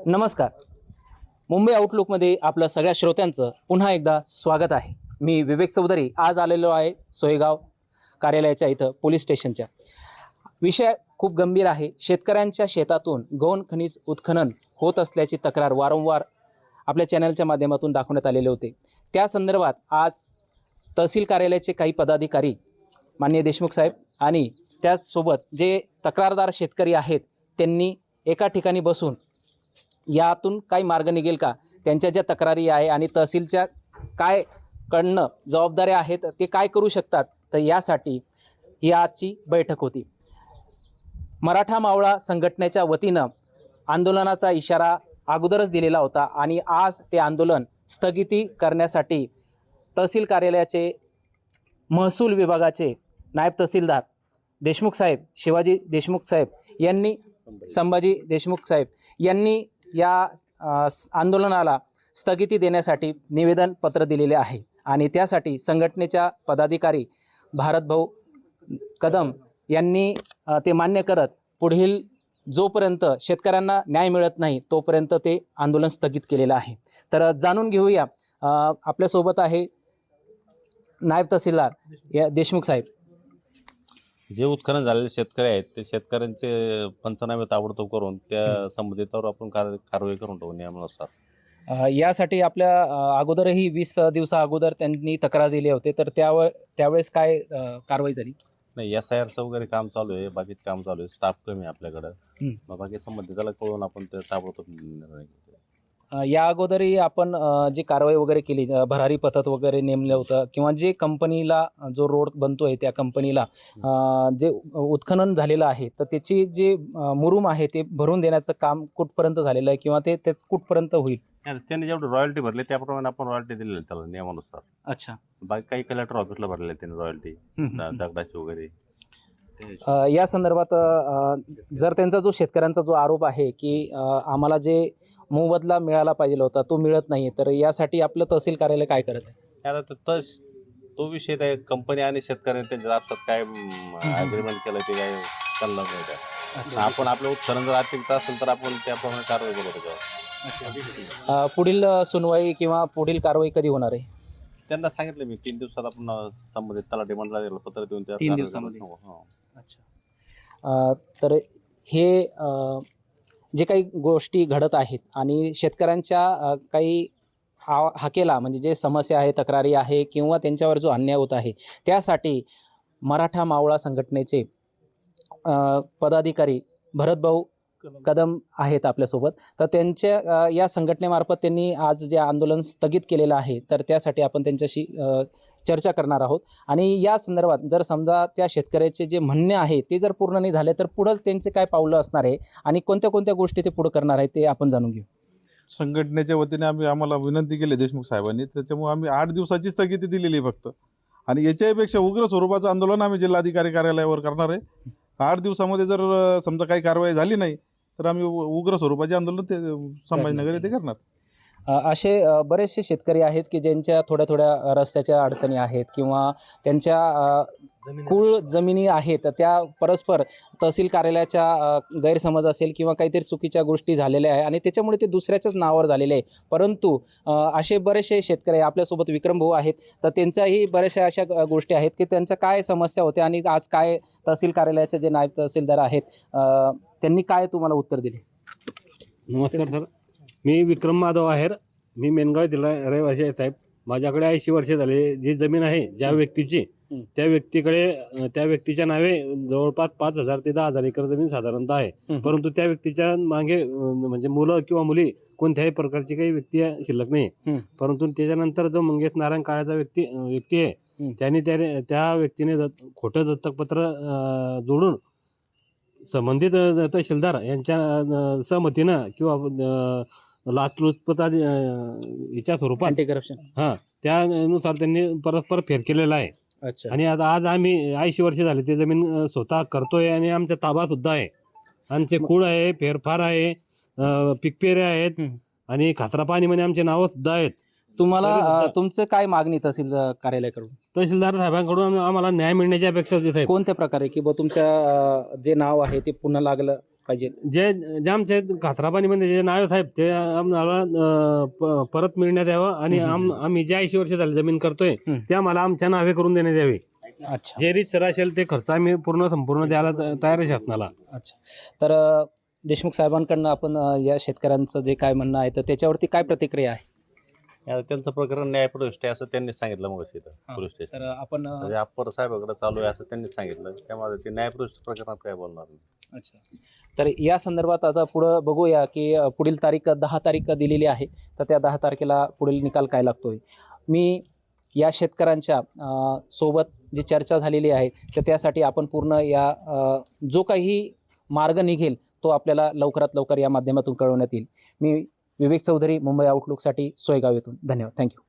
नमस्कार. मुंबई आउटलुकमध्ये आपलं सगळ्या श्रोत्यांचं पुन्हा एकदा स्वागत आहे. मी विवेक चौधरी आज आलेलो आहे सोयगाव कार्यालयाच्या इथं पोलीस स्टेशनच्या. विषय खूप गंभीर आहे. शेतकऱ्यांच्या शेतातून गौण खनिज उत्खनन होत असल्याची तक्रार वारंवार आपल्या चॅनलच्या माध्यमातून दाखवण्यात आलेले होते. त्या संदर्भात आज तहसील कार्यालयाचे काही पदाधिकारी माननीय देशमुख साहेब आणि त्याचसोबत जे तक्रारदार शेतकरी आहेत त्यांनी एका ठिकाणी बसून यातून काही मार्ग निघेल का, त्यांच्या ज्या तक्रारी आहे आणि तहसीलच्या काय कडनं जबाबदाऱ्या आहेत ते काय करू शकतात, तर यासाठी ही आजची बैठक होती. मराठा मावळा संघटनेच्या वतीनं आंदोलनाचा इशारा अगोदरच दिलेला होता आणि आज ते आंदोलन स्थगिती करण्यासाठी तहसील कार्यालयाचे महसूल विभागाचे नायब तहसीलदार देशमुख साहेब, शिवाजी देशमुख साहेब यांनी, संभाजी देशमुख साहेब यांनी या आंदोलनाला स्थगिती देण्यासाठी निवेदन पत्र दिलेले आहे. आणि त्यासाठी संघटनेच्या पदाधिकारी भारतभाऊ कदम यांनी ते मान्य करत पुढील जोपर्यंत शेतकऱ्यांना न्याय मिळत नाही तोपर्यंत ते आंदोलन स्थगित केलेलं आहे. तर जाणून घेऊया, आपल्यासोबत आहे नायब तहसीलदार देशमुख साहेब. जे उत्खनन झालेले शेतकरी आहेत ते शेतकऱ्यांचे पंचनामे ताबडतोब करून त्या संबंधितावर आपण कारवाई करून टाकू नियमानुसार. यासाठी आपल्या अगोदरही 20 दिवसा अगोदर त्यांनी तक्रार दिली होती, तर त्यावेळेस काय कारवाई झाली नाही? SIRचं वगैरे काम चालू आहे, बाकीचं काम चालू आहे, स्टाफ कमी आहे आपल्याकडं. मग बाकी संबंधिताला कळून आपण ते ताबडतोब निर्णय घेतो. या अगोदरही आपण जी कारवाई वगैरे केली, भरारी पथक वगैरे नेमलं होतं, किंवा जे कंपनीला जो रोड बनतोय त्या कंपनीला जे उत्खनन झालेलं आहे तर त्याची जे मुरूम आहे ते भरून देण्याचं काम कुठपर्यंत झालेलं आहे किंवा ते कुठपर्यंत होईल? त्यांनी जेवढे रॉयल्टी भरले त्याप्रमाणे आपण रॉयल्टी दिलेली त्याला नियमानुसार. अच्छा. बाकी काही कलेक्टर ऑफिसला भरले त्यांनी रॉयल्टी दगडाची वगैरे. या संदर्भात जर त्यांचा जो शेतकऱ्यांचा जो आरोप आहे की आम्हाला जे मोबदला मिळाला पाहिजे होता तो मिळत नाही, तर यासाठी आपलं तहसील कार्यालय काय करत आहे? आता तो विषय त्या कंपनी आणि शेतकऱ्यांनी त्यांच्या आपल्यात काय अग्रीमेंट केलं ते काय चाललं नाही का. आपण आपलं उत्खनन जर अतिरिक्त असेल तर आपण त्याप्रमाणे कारवाई करू शकतो. पुढील सुनवाई किंवा पुढील कारवाई कधी होणार आहे? त्यांना सांगितलं मी 3 दिवसात आपण संबंधित तलाठी मंडळाला पत्र देऊन त्या 3 दिवसामध्ये. अच्छा. तर हे जे काही गोष्टी घडत आहेत आणि शेतकऱ्यांच्या काही हाकेला म्हणजे जे समस्या आहे, तक्रारी आहे किंवा त्यांच्यावर जो अन्याय होत आहे त्यासाठी मराठा मावळा संघटनेचे पदाधिकारी भरतभाऊ कदम आहेत आपल्यासोबत. तर त्यांच्या या संघटनेमार्फत त्यांनी आज जे आंदोलन स्थगित केलेलं आहे तर त्यासाठी आपण त्यांच्याशी चर्चा करणार आहोत. आणि या संदर्भात जर समजा त्या शेतकऱ्याचे जे म्हणणे आहे ते जर पूर्ण नाही झाले तर पुढं त्यांचे काय पावलं असणार आहे आणि कोणत्या कोणत्या गोष्टी ते पुढं करणार आहे ते आपण जाणून घेऊ. संघटनेच्या वतीने आम्हाला विनंती केली देशमुख साहेबांनी, त्याच्यामुळे आम्ही 8 दिवसाची स्थगिती दिलेली फक्त. आणि याच्यापेक्षा उग्र स्वरूपाचं आंदोलन आम्ही जिल्हाधिकारी कार्यालयावर करणार आहे. 8 दिवसामध्ये जर समजा काही कारवाई झाली नाही तर आम्ही उग्र स्वरूपाचे आंदोलन ते संभाजीनगर येथे करणार. असे बरेचसे शेतकरी आहेत की ज्यांच्या थोड्या थोड्या रस्त्याच्या अडचणी आहेत किंवा त्यांच्या कुळ जमिनी आहेत त्या परस्पर तहसील कार्यालयाच्या गैरसमज असेल किंवा काहीतरी चुकीच्या गोष्टी झालेल्या आहे आणि त्याच्यामुळे ते दुसऱ्याच्याच नावावर झालेले आहे. परंतु असे बरेचसे शेतकरी आपल्यासोबत विक्रम भाऊ आहेत, तर त्यांच्याही बऱ्याचशा अशा गोष्टी आहेत की त्यांच्या काय समस्या होत्या आणि आज काय तहसील कार्यालयाचे जे नायब तहसीलदार आहेत त्यांनी काय तुम्हाला उत्तर दिले? नमस्कार सर, मी विक्रम माधव आहेर, मी मेनगाव जिल्हा रहिवासी आहे साहेब. माझ्याकडे 80 वर्षे झाले. जी जमीन आहे ज्या व्यक्तीची त्या व्यक्तीच्या नावे जवळपास 5,000 ते 10,000 एकर जमीन साधारणतः आहे. परंतु त्या व्यक्तीच्या मागे म्हणजे मुलं किंवा मुली कोणत्याही प्रकारची काही व्यक्ती शिल्लक नाही. परंतु त्याच्यानंतर जो मंगेश नारायण काळ्याचा व्यक्ती आहे त्यांनी त्या व्यक्तीने खोटं दत्तकपत्र जोडून संबंधित तहसीलदार यांच्या सहमतीनं किंवा लाचलुचपत याच्या स्वरूपात अँटी करप्शन त्यानुसार त्यांनी परस्पर फेर केलेला आहे. अच्छा. आणि आता आज आम्ही 80 वर्षे झाले ते जमीन स्वतः करतोय आणि आमचा ताबा सुद्धा आहे. आमचे कुळ आहे, फेरफार आहे, पिकपेरे आहेत आणि खासरा पाणी म्हणे आमचे नावं सुद्धा आहेत. तुम्हाला तुमचं काय मागणी तहसील कार्यालयाकडून? तहसीलदार साहेबांकडून आम्हाला न्याय मिळण्याची अपेक्षा होती साहेब. कोणत्या प्रकारे की तुमच्या जे नाव आहे ते पुन्हा लागलं पाहिजे? जे आमचे कात्रापाणीमध्ये जे नाव आहे साहेब ते आम्हाला परत मिळण्यात यावं आणि आम्ही जे 80 वर्ष झाले जमीन करतोय ते आम्हाला आमच्या नावे करून देण्यात यावे. अच्छा जे रीतसर असेल ते खर्च आम्ही संपूर्ण द्यायला तयार आहे शासनाला. अच्छा. तर देशमुख साहेबांकडनं आपण या शेतकऱ्यांचं जे काय म्हणणं आहे तर त्याच्यावरती काय प्रतिक्रिया आहे? आता त्यांचं प्रकरण न्यायप्रविष्ट आहे असं त्यांनी सांगितलं मग इथं पोलीस स्टेशन. तर आपण म्हणजे अप्पर साहेबाकडे चालू आहे असं त्यांनी सांगितलं. त्यामुळे ते न्यायप्रविष्ट प्रकरणात काय बोलणार नाही. अच्छा. तर या संदर्भात आता पुढं बघूया की पुढील तारीख 10 तारीख दिलेली आहे. तर त्या 10 तारखेला पुढील निकाल काय लागतोय. मी या शेतकऱ्यांच्या सोबत जी चर्चा झालेली आहे तर त्यासाठी आपण पूर्ण या जो काही मार्ग निघेल तो आपल्याला लवकरात लवकर या माध्यमातून कळवण्यात येईल. मी विवेक चौधरी, मुंबई आउटलुकसाठी सोयगाव येथून. धन्यवाद. थँक्यू.